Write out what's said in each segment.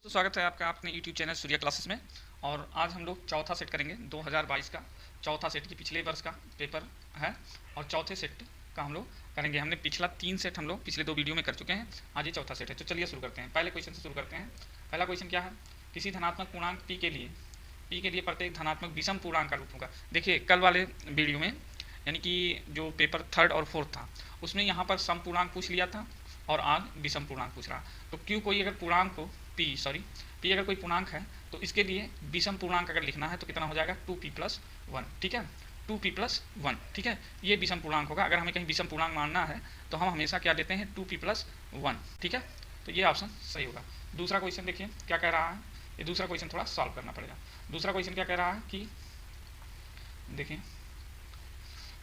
तो स्वागत है आपका अपने YouTube चैनल सूर्या क्लासेस में। और आज हम लोग चौथा सेट करेंगे 2022 का चौथा सेट की पिछले वर्ष का पेपर है और चौथे सेट का हम लोग करेंगे। हमने पिछला 3 सेट हम लोग पिछले 2 वीडियो में कर चुके हैं, आज ये चौथा सेट है। तो चलिए शुरू करते हैं, पहले क्वेश्चन से शुरू करते हैं। पहला क्वेश्चन क्या है, किसी धनात्मक पूर्णांक p के लिए प्रत्येक धनात्मक विषम पूर्णांक का रूप होगा। देखिए कल वाले वीडियो में यानी कि जो पेपर 3rd और 4th था उसमें यहाँ पर सम पूर्णांक पूछ लिया था और आज विषम पूर्णांक पूछ रहा। तो क्यों कोई अगर पूर्णांक को p अगर कोई पूर्णांक है तो इसके लिए विषम पूर्णांक अगर लिखना है तो कितना हो जाएगा 2p+1, ठीक है, 2p+1, ठीक है, ये विषम पूर्णांक होगा। अगर हमें कहीं विषम पूर्णांक मानना है तो हम हमेशा क्या देते हैं 2p+1, ठीक है, तो ये ऑप्शन सही होगा। दूसरा क्वेश्चन देखिए क्या कह रहा है, ये दूसरा क्वेश्चन थोड़ा सॉल्व करना पड़ेगा। दूसरा क्वेश्चन क्या कह रहा है कि देखिए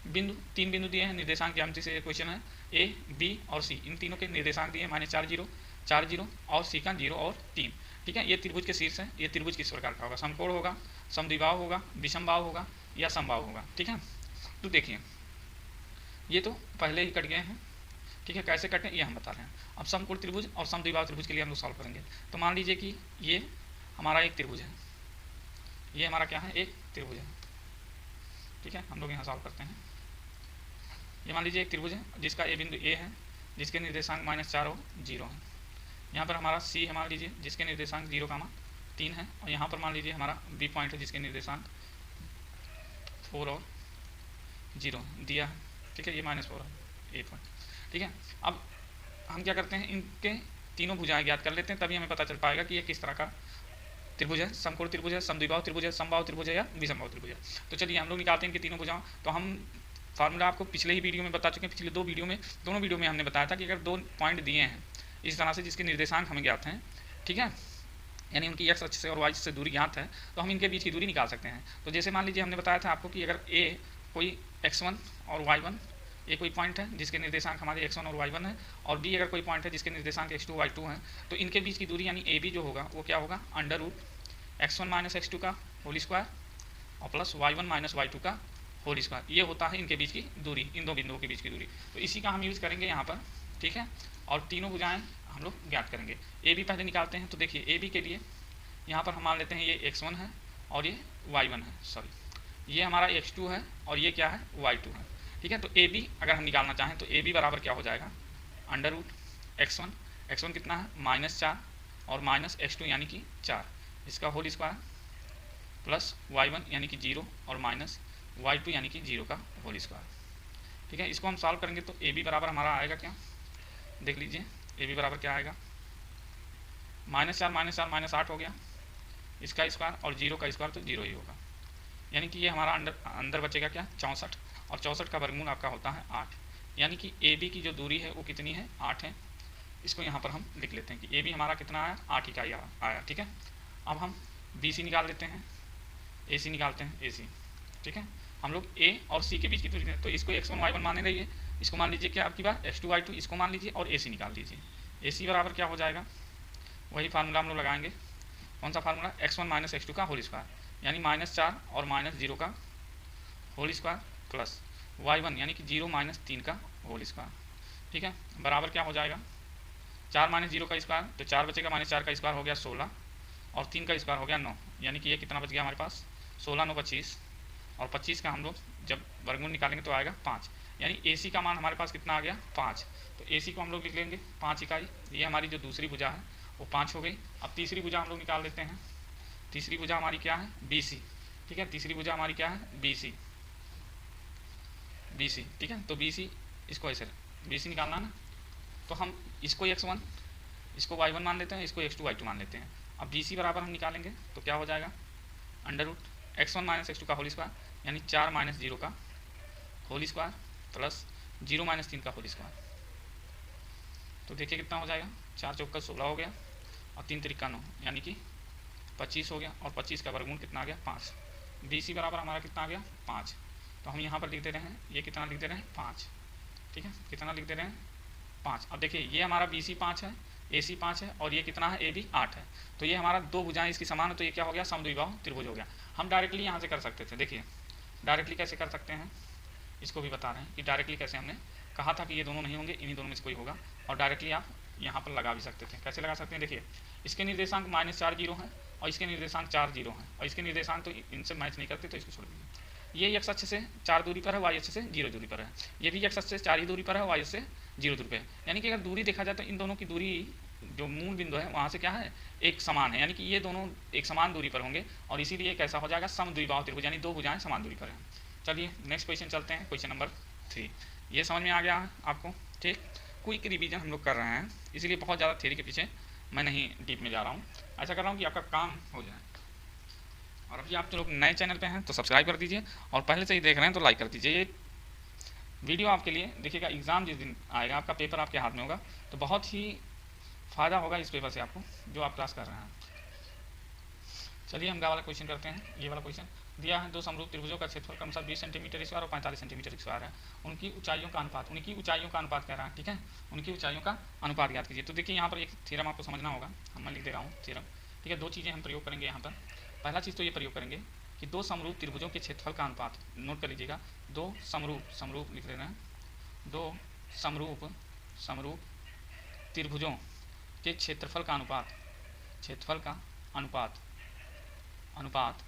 तीन बिंदु दिए हैं, निर्देशांक ज्यामिति से क्वेश्चन है, ए बी और सी, इन तीनों के निर्देशांक दिए -4 0 4 0 और सी का 0 और 3, ठीक है। ये त्रिभुज के शीर्ष है, ये त्रिभुज किस प्रकार का होगा, समकोण होगा, समद्विबाहु होगा, विषमबाहु होगा या समबाहु होगा, ठीक है। तो देखिए ये तो पहले ही कट गए हैं, ठीक है, कैसे कटें ये हम बता रहे हैं। अब समकोण त्रिभुज और समद्विबाहु त्रिभुज के लिए हम लोग सॉल्व करेंगे। तो मान लीजिए कि ये हमारा एक त्रिभुज है, ये हमारा क्या है, एक त्रिभुज है, ठीक है। हम लोग यहाँ सॉल्व करते हैं। ये मान लीजिए एक त्रिभुज है जिसका ए बिंदु ए है, जिसके निर्देशांक -4 और 0 है। यहाँ पर हमारा सी है मान लीजिए जिसके निर्देशांक 0,3 है, और यहाँ पर मान लीजिए हमारा बी पॉइंट है जिसके निर्देशांक 4 और 0 दिया है, ठीक है, ये -4 है ए पॉइंट, ठीक है। अब हम क्या करते हैं, इनके तीनों भुजाएं ज्ञात कर लेते हैं, तभी हमें पता चल पाएगा कि ये किस तरह का त्रिभुज है, समकोण त्रिभुज है, समद्विबाहु त्रिभुज है, समबाहु त्रिभुज है या विषमबाहु त्रिभुज है। तो चलिए हम लोग निकालते हैं इनके तीनों भुजाओं। तो हम फार्मूला आपको पिछले ही वीडियो में बता चुके हैं, पिछले 2 वीडियो में, दोनों वीडियो में हमने बताया था कि अगर 2 पॉइंट दिए हैं इस तरह से जिसके निर्देशांक हमें ज्ञात हैं, ठीक है, यानी उनकी x अक्ष से और y से दूरी ज्ञात है, तो हम इनके बीच की दूरी निकाल सकते हैं। तो जैसे मान लीजिए हमने बताया था आपको कि अगर a कोई x1 और y1, ये कोई पॉइंट है जिसके निर्देशांक हमारे x1 और y1 है, और b अगर कोई पॉइंट है जिसके निर्देशांक x2 y2 है, तो इनके बीच की दूरी यानी ab जो होगा वो क्या होगा, √x1 - x2 का होल स्क्वायर और प्लस y1 - y2 का होल स्क्वायर। ये होता है इनके बीच की दूरी, इन दो बिंदुओं के बीच की दूरी। तो इसी का हम यूज़ करेंगे यहाँ पर, ठीक है, और तीनों भुजाएं हम लोग ज्ञात करेंगे। ए बी पहले निकालते हैं। तो देखिए ए बी के लिए यहाँ पर हम मान लेते हैं ये x1 है और ये y1 है, सॉरी ये हमारा x2 है और ये क्या है, y2 है, ठीक है। तो ए बी अगर हम निकालना चाहें तो ए बी बराबर क्या हो जाएगा, √x1 कितना है -4 और -x2 यानी कि 4, इसका होल स्क्वायर प्लस y1 यानी कि 0 और -y2 यानी कि 0 का होल स्क्वायर, ठीक है। इसको हम सॉल्व करेंगे तो ए बी बराबर हमारा आएगा क्या, देख लीजिए ए बी बराबर क्या आएगा, -4 - 8 हो गया, इसका स्क्वायर और 0 का स्क्वायर तो 0 ही होगा, यानी कि ये हमारा अंदर बचेगा क्या, 64, और 64 का वर्गमूल आपका होता है 8, यानी कि ए बी की जो दूरी है वो कितनी है, 8 है। इसको यहाँ पर हम लिख लेते हैं कि ए बी हमारा कितना आया, 8 इकाई आया, ठीक है। अब हम बी सी निकाल लेते हैं, ए सी निकालते हैं, ए सी, ठीक है। हम लोग ए और सी के बीच की दूरी है, तो इसको x1 y1 माने रहिए, इसको मान लीजिए क्या आपकी बात x2 y2, इसको मान लीजिए और ए सी निकाल लीजिए। ए सी बराबर क्या हो जाएगा, वही फार्मूला हम लोग लगाएंगे, कौन सा फार्मूला, x1 - x2 का होल स्क्वायर यानी -4 और -0 का होल स्क्वायर प्लस y1 यानी कि 0 - 3 का होल स्क्वायर, ठीक है, बराबर क्या हो जाएगा, 4 - 0 का स्क्वायर तो 4 बचेगा, -4 का स्क्वायर हो गया 16 और 3 का स्क्वायर हो गया 9, यानी कि ये कितना बच गया हमारे पास, 16 9 25, और 25 का हम लोग जब वर्गमूल निकालेंगे तो आएगा 5, यानी ए सी का मान हमारे पास कितना आ गया, 5। तो ए सी को हम लोग लिख लेंगे 5 इकाई, ये हमारी जो दूसरी भुजा है वो 5 हो गई। अब तीसरी भुजा हम लोग निकाल लेते हैं, तीसरी भुजा हमारी क्या है, बी सी, ठीक है, तीसरी भुजा हमारी क्या है, बी सी, ठीक है। तो बी सी, इसको ऐसे बी सी निकालना ना, तो हम इसको x1 इसको y1 मान लेते हैं, इसको x2 y2 मान लेते हैं। अब बी सी बराबर हम निकालेंगे तो क्या हो जाएगा, √x1 - x2 का होल स्क्वायर यानी 4 - 0 का होल स्क्वायर प्लस 0 - 3 का होल स्क्वायर। तो देखिए कितना हो जाएगा, 4 चौका 16 हो गया और 3 त्रिका 9 यानी कि 25 हो गया, और 25 का वर्गमूल कितना आ गया, 5। बी सी बराबर हमारा कितना आ गया, 5। तो हम यहाँ पर लिख दे रहे हैं, ये कितना लिख दे रहे हैं, 5, ठीक है, कितना लिख दे रहे हैं, 5। अब देखिए ये हमारा बी सी 5 है, ए सी 5 है और ये कितना है, ए बी 8 है। तो ये हमारा दो भुजाएं इसकी समान है, तो ये क्या हो गया, समद्विबाहु त्रिभुज हो गया। हम डायरेक्टली यहाँ से कर सकते थे, देखिए डायरेक्टली कैसे कर सकते हैं, इसको भी बता रहे हैं कि डायरेक्टली कैसे, हमने कहा था कि ये दोनों नहीं होंगे, इन्हीं दोनों में से कोई होगा, और डायरेक्टली आप यहाँ पर लगा भी सकते थे। कैसे लगा सकते हैं, देखिए इसके निर्देशांक -4 जीरो हैं और इसके निर्देशांक 4 जीरो हैं और इसके निर्देशांक तो इनसे मैच नहीं करते, तो इसको छोड़ दीजिए। ये एक्स अक्ष से 4 दूरी पर है, वाई अक्ष से 0 दूरी पर है। ये भी एक्स अक्ष से 4 ही दूरी पर है, वाई अक्ष से 0 दूरी पर है। यानी कि अगर दूरी देखा जाए तो इन दोनों की दूरी जो मूल बिंदु है वहाँ से क्या है, एक समान है, यानी कि ये दोनों एक समान दूरी पर होंगे और इसीलिए कैसा हो जाएगा, समद्विबाहु त्रिभुज, यानी दो भुजाएं समान दूरी पर हैं। चलिए नेक्स्ट क्वेश्चन चलते हैं, क्वेश्चन नंबर 3। ये समझ में आ गया है आपको, ठीक। क्विक रिवीजन हम लोग कर रहे हैं, इसीलिए बहुत ज़्यादा थ्योरी के पीछे मैं नहीं डीप में जा रहा हूँ। ऐसा कर रहा हूँ कि आपका काम हो जाए। और अभी आप जो लोग नए चैनल पे हैं तो सब्सक्राइब कर दीजिए और पहले से ही देख रहे हैं तो लाइक कर दीजिए। ये वीडियो आपके लिए देखिएगा, एग्ज़ाम जिस दिन आएगा, आपका पेपर आपके हाथ में होगा, तो बहुत ही फ़ायदा होगा इस पेपर से आपको, जो आप क्लास कर रहे हैं। चलिए हम वाला क्वेश्चन करते हैं। ये वाला क्वेश्चन दिया है, दो समरूप त्रिभुजों का क्षेत्रफल क्रमशः 20 सेंटीमीटर स्क्वायर और 45 सेंटीमीटर स्क्वायर है। उनकी ऊंचाइयों का अनुपात, उनकी ऊंचाइयों का अनुपात कह रहा है, ठीक है। उनकी ऊंचाइयों का अनुपात याद कीजिए। तो देखिए यहाँ पर एक थ्योरम आपको समझना होगा, मैं लिख दे रहा हूँ थ्योरम, ठीक है। दो चीज़ें हम प्रयोग करेंगे यहाँ पर। पहला चीज़ तो ये प्रयोग करेंगे कि दो समरूप त्रिभुजों के क्षेत्रफल का अनुपात, नोट कर लीजिएगा, दो समरूप लिख रहे हैं, दो समरूप त्रिभुजों के क्षेत्रफल का अनुपात, क्षेत्रफल का अनुपात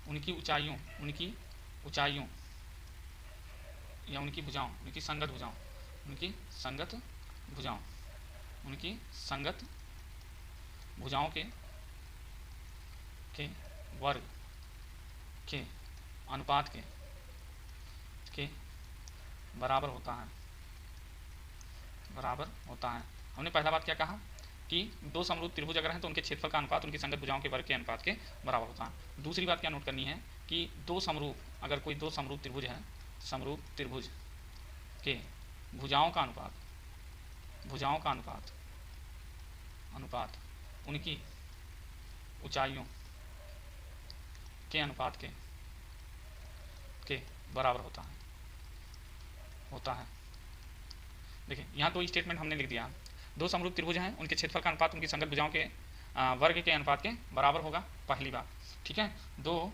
उनकी ऊंचाइयों या उनकी भुजाओं, उनकी संगत भुजाओं के वर्ग के अनुपात के बराबर होता है। हमने पहला बात क्या कहा कि दो समरूप त्रिभुज अगर हैं तो उनके क्षेत्रफल का अनुपात उनकी संगत भुजाओं के वर्ग के अनुपात के बराबर होता है। दूसरी बात क्या नोट करनी है कि अगर कोई दो समरूप त्रिभुज है, समरूप त्रिभुज के भुजाओं का अनुपात उनकी ऊंचाइयों के अनुपात के बराबर होता है। देखिए यहाँ दो स्टेटमेंट हमने लिख दिया, दो समरूप त्रिभुज हैं, उनके क्षेत्रफल का अनुपात उनकी संगत भुजाओं के वर्ग के अनुपात के बराबर होगा, पहली बात, ठीक है। दो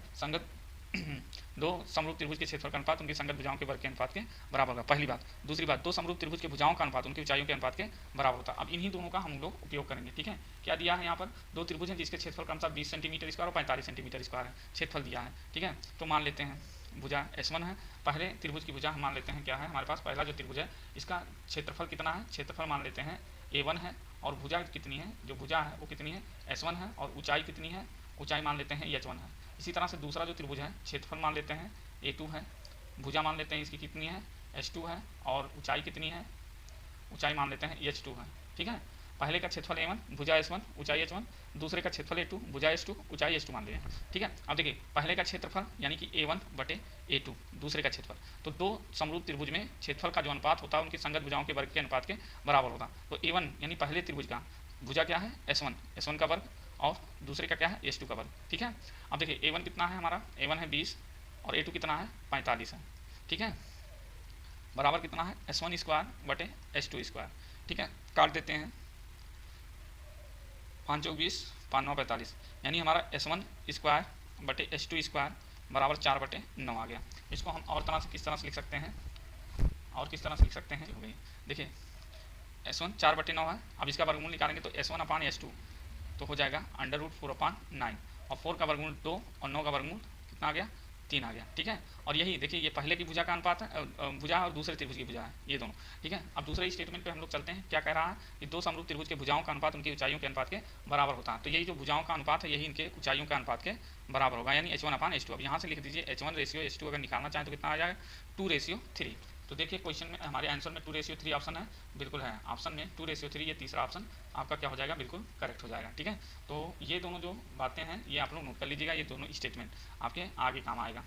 समरूप त्रिभुज के क्षेत्रफल का अनुपात उनकी संगत भुजाओं के वर्ग के अनुपात के बराबर होगा, पहली बात। दूसरी बात, दो समरूप त्रिभुज के भुजाओं का अनुपात उनकी ऊंचाइयों के अनुपात के बराबर होता है। अब इन्हीं दोनों का हम लोग उपयोग करेंगे, ठीक है। क्या दिया है यहाँ पर, दो त्रिभुज हैं जिसके क्षेत्रफल का अनुपात 20 सेंटीमीटर स्क्वायर और 45 सेंटीमीटर स्क्वायर है, क्षेत्रफल दिया है, ठीक है। तो मान लेते हैं भुजा S1 है, पहले त्रिभुज की भुजा हम मान लेते हैं क्या है हमारे पास, पहला जो त्रिभुज है इसका क्षेत्रफल कितना है, क्षेत्रफल मान लेते हैं A1 है, और भुजा कितनी है, जो भुजा है वो कितनी है, S1 है, और ऊंचाई कितनी है, ऊंचाई मान लेते हैं H1 है। इसी तरह से दूसरा जो त्रिभुज है, क्षेत्रफल मान लेते हैं A2 है, भुजा मान लेते हैं इसकी कितनी है, H2 है, और ऊंचाई कितनी है, ऊंचाई मान लेते हैं H2 है, ठीक है। पहले का क्षेत्रफल A1, भुजा S1, ऊंचाई H1, दूसरे का क्षेत्रफल A2, भुजा S2, ऊंचाई S2 मान लिया, ठीक है। अब देखिए पहले का क्षेत्रफल यानी कि A1 बटे A2, दूसरे का क्षेत्रफल, तो दो समरूप त्रिभुज में क्षेत्रफल का जो अनुपात होता है उनकी संगत भुजाओं के वर्ग के अनुपात के बराबर होता है। तो A1 यानी पहले त्रिभुज का भुजा क्या है, S1 का वर्ग, और दूसरे का क्या है, S2 का वर्ग, ठीक है। अब देखिए A1 कितना है हमारा, A1 है 20 और A2 कितना है, 45 है, ठीक है। बराबर कितना है, S1 स्क्वायर बटे S2 स्क्वायर, ठीक है। काट देते हैं, 5 चौक 20, 5 9 45, यानी हमारा S1 स्क्वायर बटे S2 स्क्वायर बराबर 4 बटे 9 आ गया। इसको हम और तरह से किस तरह से लिख सकते हैं, हो गई। देखिए S1 4 बटे 9 है, अब इसका वर्गमूल निकालेंगे तो S1 अपान S2 तो हो जाएगा √4/9, और 4 का वर्गमूल 2 और 9 का वर्गमूल कितना आ गया, 3 आ गया, ठीक है। और यही देखिए ये पहले की भुजा का अनुपात है, भुजा और दूसरे त्रिभुज की भुजा है, ये दोनों, ठीक है। अब दूसरे स्टेटमेंट पे हम लोग चलते हैं, क्या कह रहा है कि दो समरूप त्रिभुज के भुजाओं का अनुपात उनकी ऊंचाइयों के अनुपात के बराबर होता है। तो यही जो भुजाओं का अनुपात है यही इनके ऊंचाइयों के अनुपात के बराबर होगा, यानी H1 अपान H2। अब यहाँ से लिख दीजिए H1 रेशियो H2 अगर निकालना चाहें तो कितना आ जाएगा, 2:3। तो देखिए क्वेश्चन में हमारे आंसर में 2:3 ऑप्शन है, बिल्कुल है, ऑप्शन में 2:3, ये तीसरा ऑप्शन आपका क्या हो जाएगा, बिल्कुल करेक्ट हो जाएगा, ठीक है। तो ये दोनों जो बातें हैं ये आप लोग नोट कर लीजिएगा, ये दोनों स्टेटमेंट आपके आगे काम आएगा।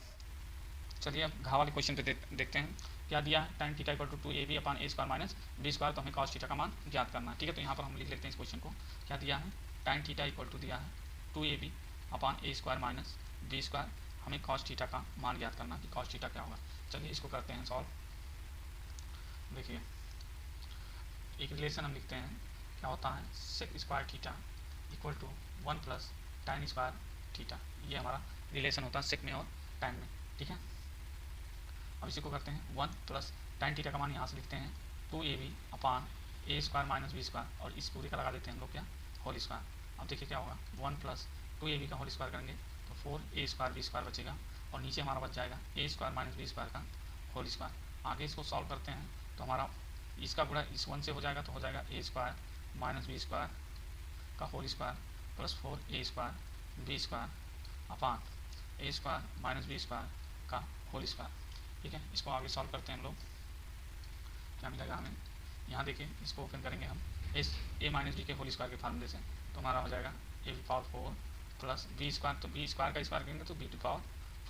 चलिए अब घाव वाले क्वेश्चन पे देखते हैं, क्या दिया है, tan theta = 2ab upon a square minus b square, तो हमें cos थीटा का मान ज्ञात करना है, ठीक है। तो यहाँ पर हम लिख लेते हैं इस क्वेश्चन को, क्या दिया है, tan थीटा = दिया है 2ab upon a square minus b square, हमें cos थीटा का मान ज्ञात करना कि cos थीटा क्या होगा। चलिए इसको करते हैं सॉल्व। देखिए एक रिलेशन हम लिखते हैं, क्या होता है, sec square theta = 1 + tan square theta, ये हमारा रिलेशन होता है सेक में और tan में, ठीक है। अब इसी को करते हैं 1 + tan थीटा का मान यहाँ से लिखते हैं 2ab upon a square minus b square, और इस पूरे का लगा देते हैं हम लोग क्या, होल स्क्वायर। अब देखिए क्या होगा, 1 प्लस 2ab का होल स्क्वायर करेंगे तो 4a स्क्वायर बी स्क्वायर बचेगा, और नीचे हमारा बच जाएगा a square minus b square का होल स्क्वायर। आगे इसको सॉल्व करते हैं तो हमारा इसका गुणा इस 1 से हो जाएगा, तो हो जाएगा a square minus b square का whole square plus 4a square b square upon a square minus b square का होल स्क्वायर। ठीक है, इसको आगे सॉल्व करते हैं हम लोग, क्या मिलेगा हमें, यहाँ देखिए इसको ओपन करेंगे हम एस ए माइनस बी के होल स्क्वायर के फार्मूले से, तो हमारा हो जाएगा a to power 4 plus b square, तो बी स्क्वायर का स्क्वायर करेंगे तो बी टू पावर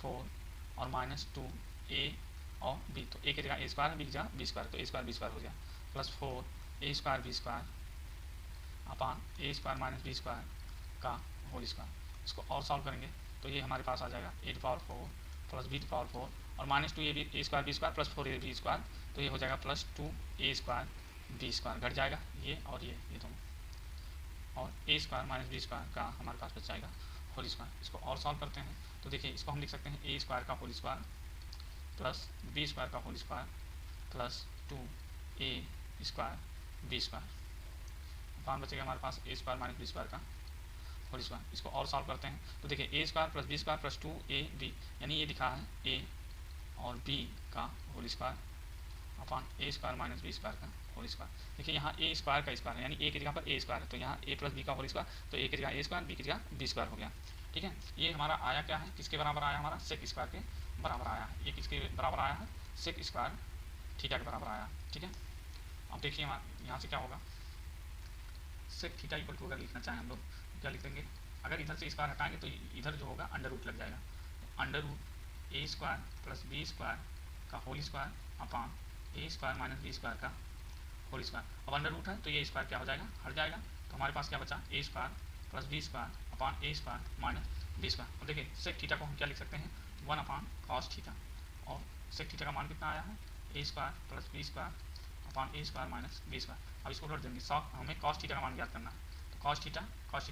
4 और माइनस 2a और बी, तो ए की जगह ए स्क्वायर है, बी की जगह बी स्क्वायर, तो ए स्क्वायर बी स्क्वायर हो गया plus 4a square b square upon a square minus b square का होल स्क्वायर। इसको और सॉल्व करेंगे तो ये हमारे पास आ जाएगा a to power 4 plus b to power 4 और minus 2ab a square b square plus 4a b square, तो ये हो जाएगा plus 2a square b square, घट जाएगा ये और ये दोनों, और ए स्क्वायर माइनस बी स्क्वायर का हमारे पास बच जाएगा होल स्क्वायर। इसको और सॉल्व करते हैं तो देखिए इसको हम लिख सकते हैं ए स्क्वायर का whole square plus b square का whole square plus 2a square b square, upon बचेगा हमारे पास a square minus b square का होल स्क्वायर। इसको और सॉल्व करते हैं तो देखिए a square plus b square plus 2ab, यानी ये दिखा है ए और बी का whole square upon a square minus b square का होल स्क्वायर। देखिए यहाँ ए स्क्वायर का स्क्वायर है, यानी ए की जगह पर ए स्क्वायर है, तो यहाँ ए प्लस बी का होल स्क्वायर, तो ए की जगह ए स्क्वायर बी की जगह बी स्क्वायर हो गया। ठीक है, ये हमारा आया क्या है, किसके बराबर आया, हमारा सेक स्क्वायर के बराबर आया है। ये किसके बराबर आया है, सेक स्क्वायर थीटा के बराबर आया। ठीक है, अब देखिए यहाँ से क्या होगा, सेक थीटा इक्वल टू अगर लिखना चाहें हम लोग क्या लिख देंगे, अगर इधर से स्क्वायर हटाएंगे तो इधर जो होगा अंडर रूट लग जाएगा, तो अंडर रूट ए स्क्वायर प्लस बी स्क्वायर का whole square upon a square minus b square का होल स्क्वायर। अब अंडर रूट है तो ये स्क्वायर क्या हो जाएगा, हट जाएगा, तो हमारे पास क्या बचा, a square plus b square upon a square minus b square. अब देखिए सेक थीटा को हम क्या लिख सकते हैं, 1 अपान कॉस थीटा, और सेक थीटा का मान कितना आया है, a square plus b square upon a square minus b square. अब इसको उलट देंगे, हमें कॉस थीटा का मान ज्ञात करना है, तो कॉस थीटा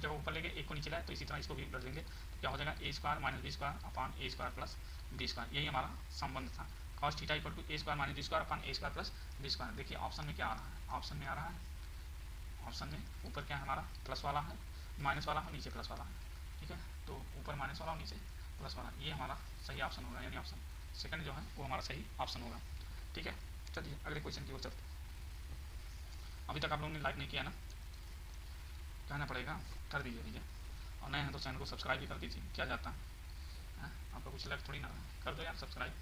को ऊपर लेंगे, एक को नीचे लाए, तो इसी तरह इसको भी उलट देंगे, तो क्या हो जाएगा a square minus b square upon a square plus b square. यही हमारा संबंध था, cos theta equal to a square minus b square upon a square plus b square. देखिए ऑप्शन में क्या आ रहा है, ऑप्शन में आ रहा है, ऑप्शन में ऊपर क्या है हमारा प्लस वाला है, माइनस वाला है, नीचे प्लस वाला है। ठीक है, तो ऊपर माइनस वाला और नीचे प्लस वाला, ये हमारा सही ऑप्शन होगा, यानी ऑप्शन सेकंड जो है वो हमारा सही ऑप्शन होगा। ठीक है, चलिए अगले क्वेश्चन की ओर चलते। अभी तक आप लोगों ने लाइक नहीं किया ना, कहना पड़ेगा, कर दीजिए भैया, और नए हैं तो चैनल को सब्सक्राइब भी कर दीजिए, क्या जाता है आपका कुछ लग थोड़ी ना, कर दो यार सब्सक्राइब,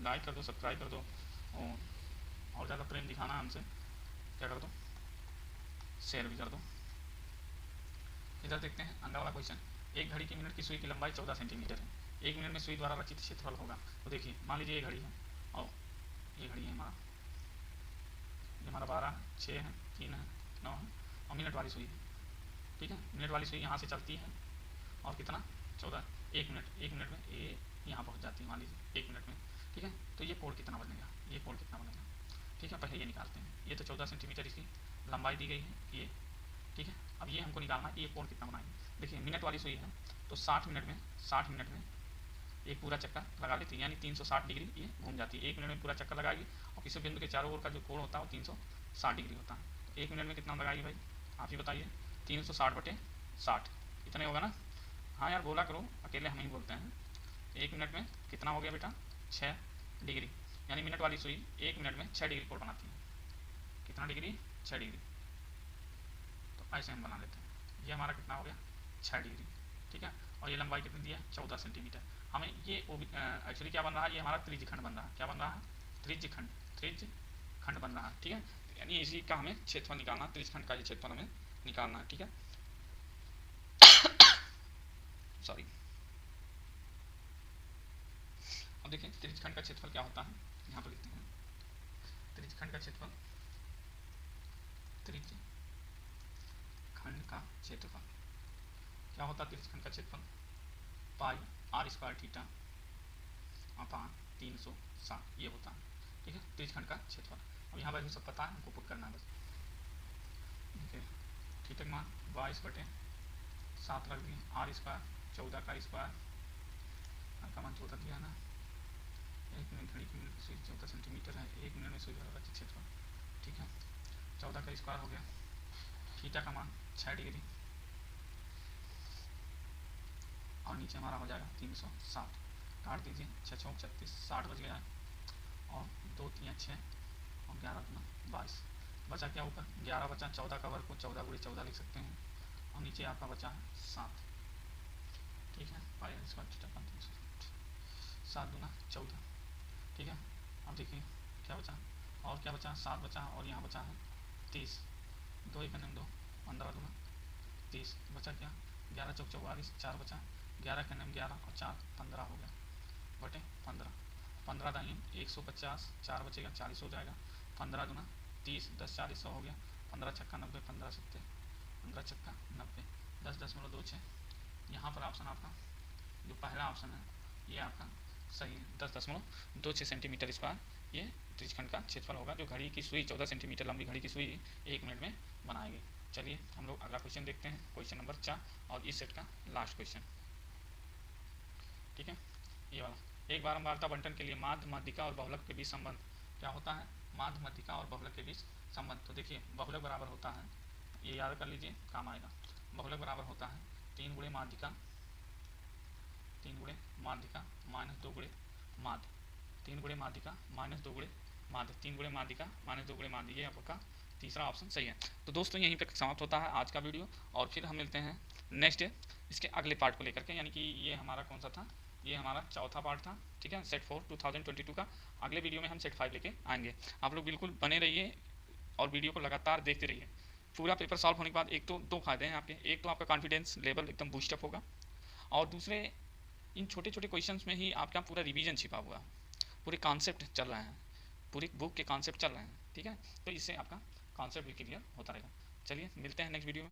लाइक कर दो, सब्सक्राइब कर दो, और ज़्यादा प्रेम दिखाना हमसे, क्या कर दो, शेयर भी कर दो। इधर देखते हैं अगला वाला क्वेश्चन, एक घड़ी की मिनट की सुई की लंबाई 14 सेंटीमीटर है, एक मिनट में सुई द्वारा रचित क्षेत्रफल होगा। तो देखिए मान लीजिए ये घड़ी है, और ये घड़ी है हमारा, ये हमारा 12 6 है 3 है 9 है, और मिनट वाली सुई है। ठीक है, मिनट वाली सुई यहाँ से चलती है, और कितना 14, एक मिनट में ये यहाँ पहुँच जाती है, मान लीजिए 1 मिनट में। ठीक है, तो ये कोण कितना बनेगा, ये कोण कितना बनेगा। ठीक है, पहले ये निकालते हैं, ये तो 14 सेंटीमीटर इसकी लंबाई दी गई है ये। ठीक है, अब ये हमको निकालना है, ये कोण कितना बनाएंगे। देखिए मिनट वाली सुई है तो 60 मिनट में एक पूरा चक्कर लगा लेती है, यानी 360 डिग्री ये घूम जाती है, 1 मिनट में पूरा चक्कर लगाएगी, और किसी बिंदु के चारों ओर का जो कोण होता है वो 360 डिग्री होता है। तो 1 मिनट में कितना लगाएगी भाई, आप ही बताइए, 360/60 इतने होगा ना। हाँ यार बोला करो, अकेले हम ही बोलते हैं। 1 मिनट में कितना हो गया बेटा, 6 डिग्री, यानी मिनट वाली सुई 1 मिनट में 6 डिग्री कोण बनाती है। कितना डिग्री, 6 डिग्री। तो ऐसे हम बना लेते हैं, ये हमारा कितना हो गया, 6 डिग्री। ठीक है, और ये लंबाई कितनी दी है, 14 सेंटीमीटर। हमें ये एक्चुअली क्या बन रहा है, ये हमारा त्रिज्यखंड बन रहा है, क्या बन रहा है, त्रिज्यखंड बन रहा है। ठीक है, यानी इसी का हमें क्षेत्रफल निकालना, त्रिज्यखंड का ये क्षेत्रफल हमें निकालना है। ठीक है, सॉरी। अब देखिए त्रिज्यखंड का क्षेत्रफल क्या होता है, यहाँ पर लिखते हैं, त्रिज्यखंड का क्षेत्रफल, त्रिज्यखंड का क्षेत्रफल क्या होता है, त्रिज्यखंड का क्षेत्रफल पाई आर स्क्वायर थीटा अपान 360 ये होता है। ठीक है, त्रिज्यखंड का क्षेत्रफल। अब यहाँ पर सब पता है, हमको पुट करना है बस। देखिए थीटा का मान 22/7 रख दिए, आर स्क्वायर 14 का स्क्वायर, आर का मान 14 दिया है ना, 1 मिनट घड़ी की मिनट की सुई 14 सेंटीमीटर है, 1 मिनट में सुई द्वारा रचित क्षेत्रफल ठीक है। 14 का स्क्वायर हो गया, थीटा का मान 6 डिग्री, और नीचे हमारा हो जाएगा 360। काट दीजिए, 6 चौक 36, 60 बच गया है, और 2 3 6 और 11 गुना 22। बचा क्या ऊपर? 11 बचा, 14 का वर्ग को 14 गुणे 14 लिख सकते हैं, और नीचे आपका बचा है 7। ठीक है, पाई इसका 7 गुना 14। ठीक है, अब देखिए क्या बचा, और क्या बचा? 7 बचा, और यहाँ बचा है 30। 2 1 2, 15 गुना 30। बचा क्या? 11 चौक 44, 4 बचा, 11 का 11 और 4 15 हो गया, बटे 15। 15 दाएँ 150, 4 बचेगा 40 हो जाएगा। 15 गुना 30, 10 40 100 हो गया। 15 छक्का 90, 15 70, 15 छक्का 90, 10.26। यहाँ पर ऑप्शन आपका जो पहला ऑप्शन है ये आपका सही है। 10.26 सेंटीमीटर स्क्वायर ये त्रिज्यखंड का क्षेत्रफल होगा, जो घड़ी की सुई 14 सेंटीमीटर लंबी घड़ी की सुई 1 मिनट में बनाएगी। चलिए हम लोग अगला क्वेश्चन देखते हैं, क्वेश्चन नंबर 4 और इस सेट का लास्ट क्वेश्चन। ठीक है, ये वाला। एक बारंबारता बंटन के लिए माध्य, माध्यिका और बहुलक के बीच संबंध क्या होता है? माध्य, माध्यिका और बहुलक के बीच संबंध। तो देखिए बहुलक बराबर होता है, ये याद कर लीजिए काम आएगा। बहुलक बराबर होता है 3 गुणे माध्यिका, 3 गुणे माध्यिका माइनस 2 गुणे माध्य, 3 गुणे माध्यिका माइनस 2 गुणे माध्य, 3 गुणे माध्यिका माइनस 2 गुणे माध्य। ये आपका तीसरा ऑप्शन सही है। तो दोस्तों यहीं तक समाप्त होता है आज का वीडियो, और फिर हम मिलते हैं नेक्स्ट इसके अगले पार्ट को लेकर के, यानी कि ये हमारा कौन सा था? ये हमारा चौथा पार्ट था। ठीक है, सेट 4 2022 का। अगले वीडियो में हम सेट 5 लेके आएंगे। आप लोग बिल्कुल बने रहिए और वीडियो को लगातार देखते रहिए। पूरा पेपर सॉल्व होने के बाद एक तो 2 फायदे हैं आपके। एक तो आपका कॉन्फिडेंस लेवल एकदम बूस्टअप होगा, और दूसरे इन छोटे छोटे क्वेश्चंस में ही आपका पूरा रिवीजन छिपा हुआ है, पूरे कॉन्सेप्ट चल रहे हैं, पूरी बुक के कॉन्सेप्ट चल रहे हैं। ठीक है, तो इससे आपका कॉन्सेप्ट भी क्लियर होता रहेगा। चलिए मिलते हैं नेक्स्ट वीडियो में।